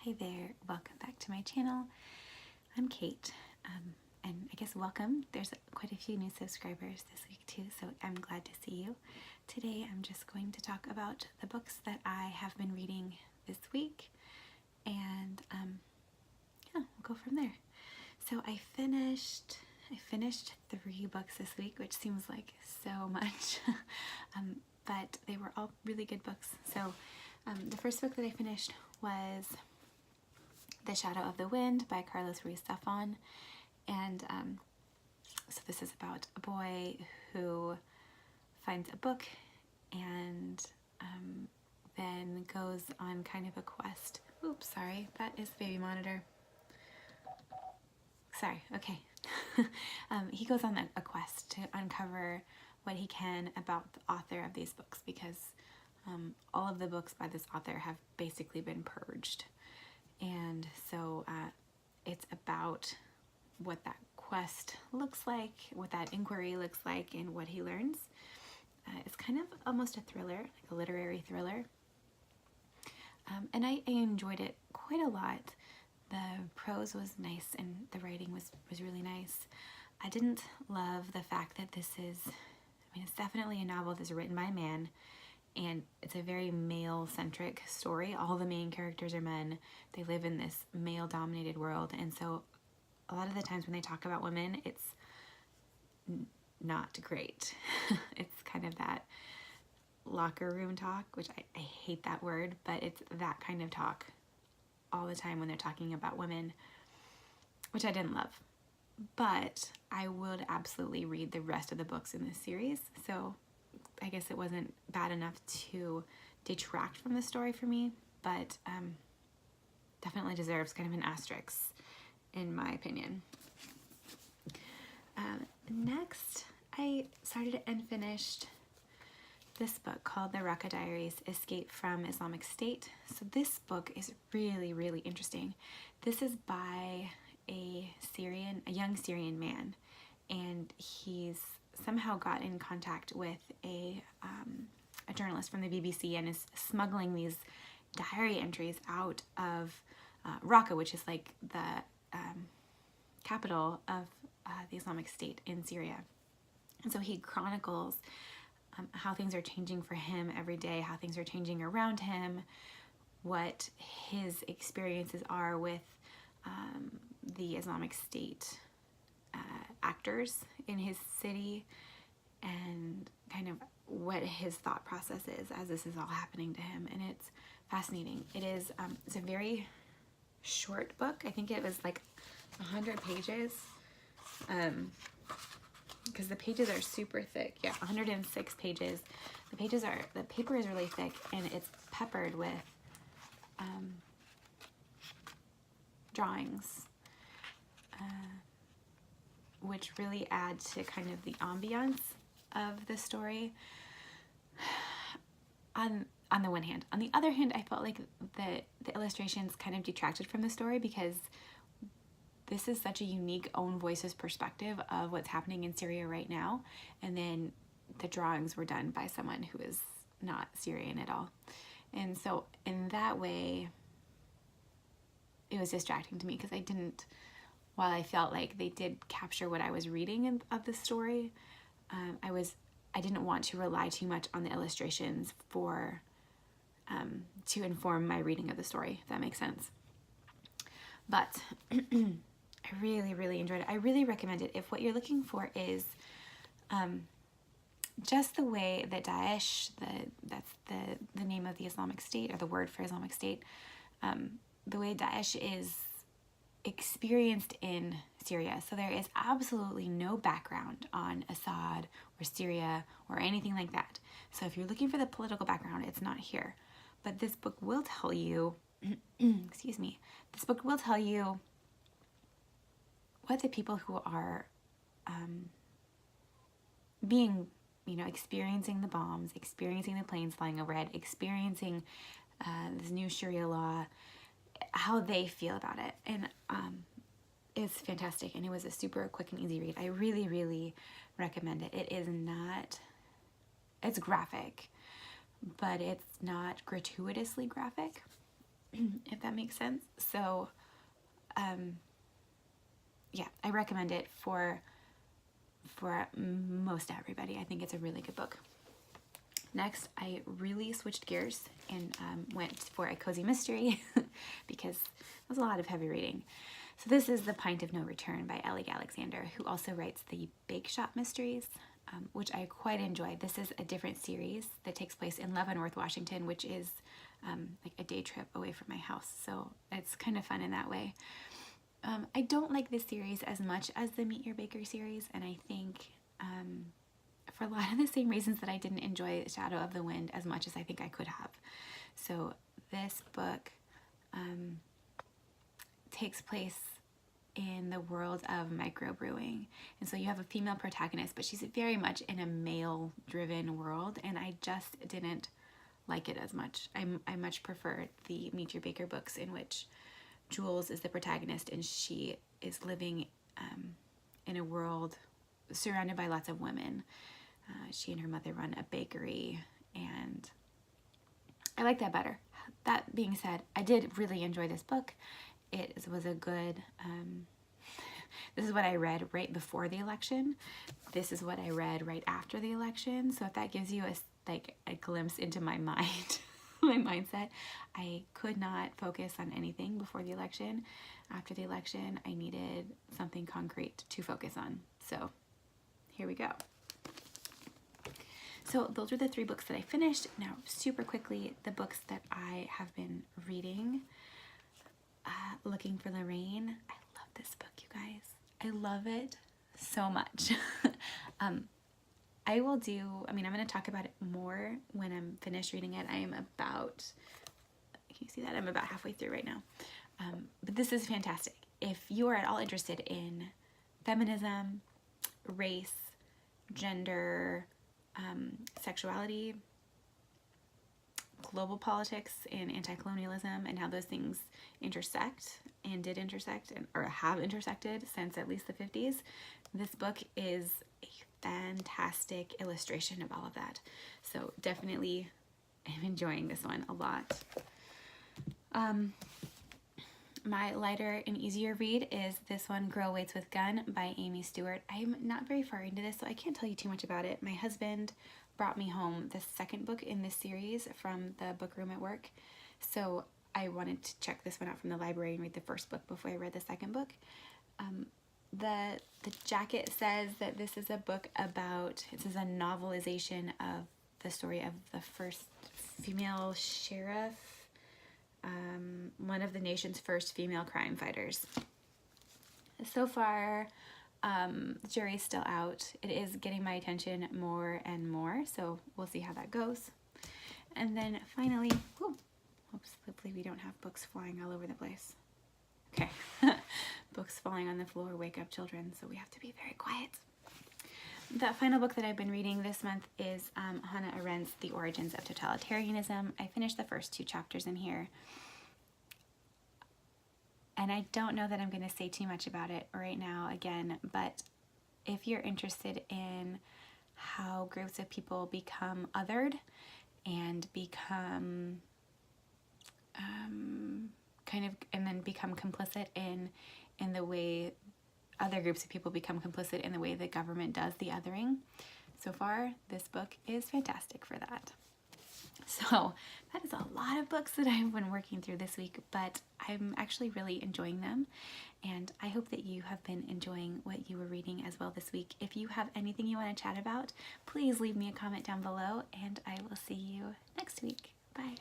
Hi there, welcome back to my channel. I'm Kate, and I guess welcome. There's quite a few new subscribers this week too, so I'm glad to see you. Today I'm just going to talk about the books that I have been reading this week, and yeah, we'll go from there. So I finished 3 books this week, which seems like so much, but they were all really good books. So the first book that I finished was The Shadow of the Wind by Carlos Ruiz Zafón, and so this is about a boy who finds a book and then goes on kind of a quest. Oops, sorry, that is the baby monitor. Sorry, okay. He goes on a quest to uncover what he can about the author of these books, because all of the books by this author have basically been purged. And so it's about what that quest looks like, what that inquiry looks like, and what he learns. It's kind of almost a thriller, like a literary thriller. And I enjoyed it quite a lot. The prose was nice and the writing was really nice. I didn't love the fact that this is, it's definitely a novel that's written by a man, and it's a very male-centric story. All the main characters are men. They live in this male-dominated world, and so a lot of the times when they talk about women, it's not great. It's kind of that locker room talk, which I hate that word, but it's that kind of talk all the time when they're talking about women, which I didn't love. But I would absolutely read the rest of the books in this series, so I guess it wasn't bad enough to detract from the story for me, but definitely deserves kind of an asterisk in my opinion. Next, I started and finished this book called The Rekha Diaries, Escape from Islamic State. So this book is really, really interesting. This is by a young Syrian man, and he's somehow got in contact with a journalist from the BBC and is smuggling these diary entries out of Raqqa, which is like the capital of the Islamic State in Syria. And so he chronicles how things are changing for him every day, how things are changing around him, what his experiences are with the Islamic State actors in his city, and kind of what his thought process is as this is all happening to him. And it's fascinating. It's a very short book. I think it was like 100 pages, because the pages are super thick. Yeah, 106 pages. The paper is really thick, and it's peppered with drawings, which really add to kind of the ambiance of the story on the one hand. On the other hand, I felt like the illustrations kind of detracted from the story, because this is such a unique own voices perspective of what's happening in Syria right now, and then the drawings were done by someone who is not Syrian at all. And so in that way, it was distracting to me, because while I felt like they did capture what I was reading of the story, I didn't want to rely too much on the illustrations to inform my reading of the story, if that makes sense. But I really, really enjoyed it. I really recommend it if what you're looking for is just the way that Daesh, that's the name of the Islamic State, or the word for Islamic State, the way Daesh is experienced in Syria. So there is absolutely no background on Assad or Syria or anything like that. So if you're looking for the political background, it's not here. But this book will tell you, excuse me, this book will tell you what the people who are experiencing the bombs, experiencing the planes flying overhead, experiencing this new Sharia law, how they feel about it. And it's fantastic, and it was a super quick and easy read. I really, really recommend it. It's graphic, but it's not gratuitously graphic. if that makes sense. So, yeah, I recommend it for most everybody. I think it's a really good book. Next, I really switched gears and went for a cozy mystery because it was a lot of heavy reading. So this is The Pint of No Return by Ellie Alexander, who also writes the Bake Shop Mysteries, which I quite enjoy. This is a different series that takes place in Leavenworth, Washington, which is like a day trip away from my house. So it's kind of fun in that way. I don't like this series as much as the Meet Your Baker series, and I think for a lot of the same reasons that I didn't enjoy Shadow of the Wind as much as I think I could have. So this book takes place in the world of microbrewing, and so you have a female protagonist, but she's very much in a male-driven world, and I just didn't like it as much. I much prefer the Meet Your Baker books, in which Jules is the protagonist and she is living in a world surrounded by lots of women. She and her mother run a bakery, and I like that better. That being said, I did really enjoy this book. It was a good, this is what I read right before the election. This is what I read right after the election. So if that gives you a glimpse into my mind, my mindset, I could not focus on anything before the election. After the election, I needed something concrete to focus on. So here we go. So those are the 3 books that I finished. Now, super quickly, the books that I have been reading. Looking for Lorraine. I love this book, you guys. I love it so much. I'm going to talk about it more when I'm finished reading it. I am about, can you see that? I'm about halfway through right now. But this is fantastic. If you are at all interested in feminism, race, gender, sexuality, global politics, and anti-colonialism, and how those things intersect and did intersect or have intersected since at least the 50s, this book is a fantastic illustration of all of that. So definitely I'm enjoying this one a lot. My lighter and easier read is this one, Girl Waits with Gun by Amy Stewart. I'm not very far into this, so I can't tell you too much about it. My husband brought me home the second book in this series from the book room at work, so I wanted to check this one out from the library and read the first book before I read the second book. The jacket says that this is a book about, this is a novelization of the story of the first female sheriff, one of the nation's first female crime fighters. So far, the jury's still out. It is getting my attention more and more, so we'll see how that goes. And then finally, hopefully we don't have books flying all over the place. Okay, books falling on the floor wake up children, so we have to be very quiet. The final book that I've been reading this month is Hannah Arendt's The Origins of Totalitarianism. I finished the first 2 chapters in here, and I don't know that I'm going to say too much about it right now again, but if you're interested in how groups of people become othered and become and then become complicit in the way other groups of people become complicit in the way the government does the othering, so far this book is fantastic for that. So that is a lot of books that I've been working through this week, but I'm actually really enjoying them, and I hope that you have been enjoying what you were reading as well this week. If you have anything you want to chat about, please leave me a comment down below, and I will see you next week. Bye.